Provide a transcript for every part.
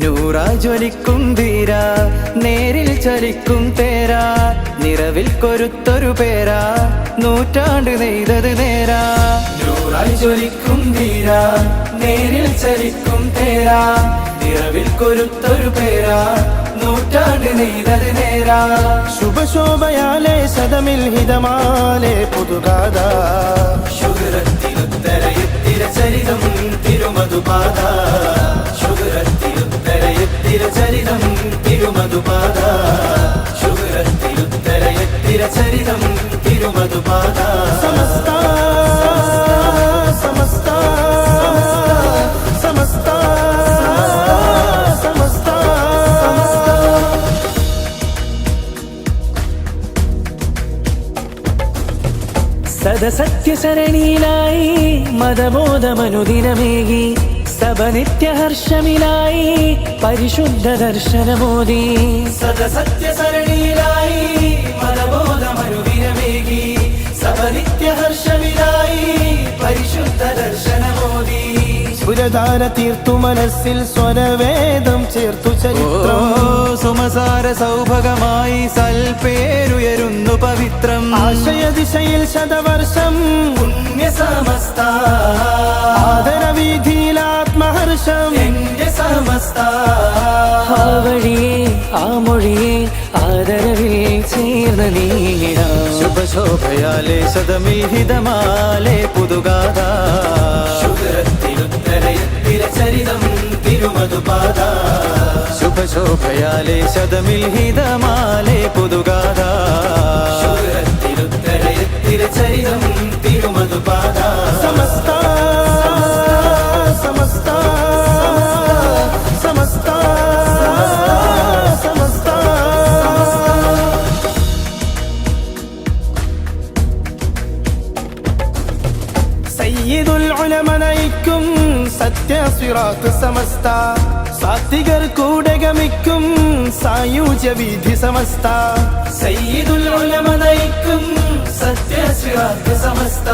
നൂറായി ജ്വലിക്കും ധീരാ, നേരിൽ ചലിക്കും തേരാ, നിറവിൽ കൊരുത്തൊരു പേരാ, നൂറ്റാണ്ട് നെയ്തത് നേരാ. നൂറായി ജ്വലിക്കും ധീരാ, നേരിൽ ചലിക്കും തേരാ, നിറവിൽ കൊരുത്തൊരു പേരാ, നൂറ്റാണ്ട് നെയ്തത് നേരാ. ശുഭശോഭയാലേ ശതമിൽ ഹിതമാലേ പുതുകാത, ശുഭരത്തിലുത്തരയെത്തിര ചരിതം തിരുമധുപാദ, ശുഭരത്തിലുത്തരയെത്തിര ചരിതം തിരുമധുപാദ, ശുഭരത്തിലുത്തരയെത്തിര ചരിതം തിരുമധുപാദ. സമസ്ത സമസ്ത സമസ്ത സമസ്ത സദസത്യസരണിയിലായി മതബോധമനുദിനമേകി, സഭനിത്യഹർഷമിലായി പരിശുദ്ധ ദർശനമോദി. സദസത്യസരണിയിലായി മതബോധമനുദിനമേകി, സഭനിത്യഹർഷമിലായി പരിശുദ്ധ ദർശനമോദി. സുരധാര തീർത്തു മനസ്സിൽ സ്വരവേദം ചേർത്തു ചരിത്രം. സുമസാര സൗഭഗമായി സൽപേരുയരുന്നു പവിത്രം. ആശയദിശയിൽ ശതവർഷം പുണ്യസമസ്ത, ആദരവീഥിയിലാത്മഹർഷം എന്റെ സമസ്ത. ആ വഴിയെ ആ മൊഴിയെ ആദരവിൽ ചേർന്ന നീടാ. ശുഭശോഭയാലേ ശതമിൽ ഹിതമാലേ പുതുകാത, ശുഭരത്തിലുത്തരയെത്തിര ചരിതം തിരുമധുപാദ, ശുഭശോഭയാലേ ശതമിൽ ഹിതമാലേ പുതുകാത, ശുഭരത്തിലുത്തരയെത്തിര ചരിതം തിരുമധുപാദ. സമസ്ത സമസ്ത സമസ്ത സമസ്ത സയ്യിദുൽ ഉലമ നയിക്കും സത്യസിറാത്ത് സമസ്ത, സാത്വികർ കൂടെ ഗമിക്കും സായുജ്യ വീഥി സമസ്ത. സയ്യിദുൽ ഉലമ നയിക്കും സത്യസിറാത്ത് സമസ്ത,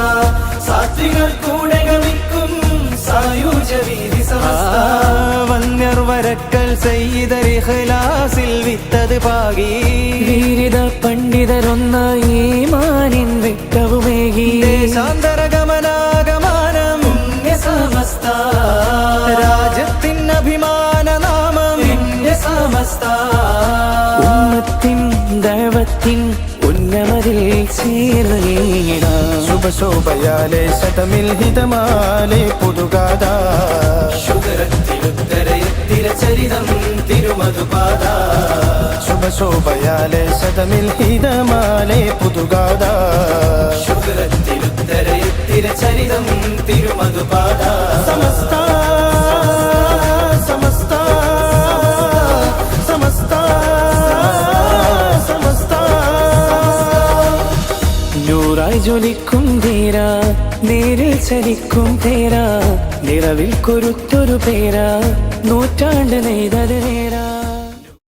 സാത്വികർ കൂടെ ഗമിക്കും സായുജ്യ വീഥി സമസ്ത. വന്യർ വരക്കൽ സയ്യിദർ ഇഖ്ലാസിൽ വിത്തത് പാകി, വീരിത പണ്ഡിതരൊന്നായി മാനിൻ വെട്ടവുമേകി. ദേശാന്തര ഗമനാഗമനം സമസ്ത, രാജ്യത്തിൻ അഭിമാന നാമം എന്റെ സമസ്ത. ഉമ്മത്തിൻ ദഅവത്തിൻ ഉന്നമതിൽ ചേർന്ന നീടാ. ശുഭശോഭയാലേ ശതമിൽ ഹിതമാലേ പുതുകാത, ശുഭരത്തിലുത്തരയെത്തിര ചരിതം തിരുമധുപാദ, ശുഭശോഭയാലേ ശതമിൽ ഹിതമാലേ പുതുകാത. ശുഭരത്തിലുത്തരയെത്തിര ചരിതം തിരുമധുപാദ. സമസ്ത സമസ്ത സമസ്ത സമസ്ത നൂറായി ജ്വലിക്കും ധീരാ, നേരിൽ ചലിക്കും തേരാ, നിറവിൽ കൊരുത്തൊരു പേരാ, നൂറ്റാണ്ട് നെയ്തത് നേരാ.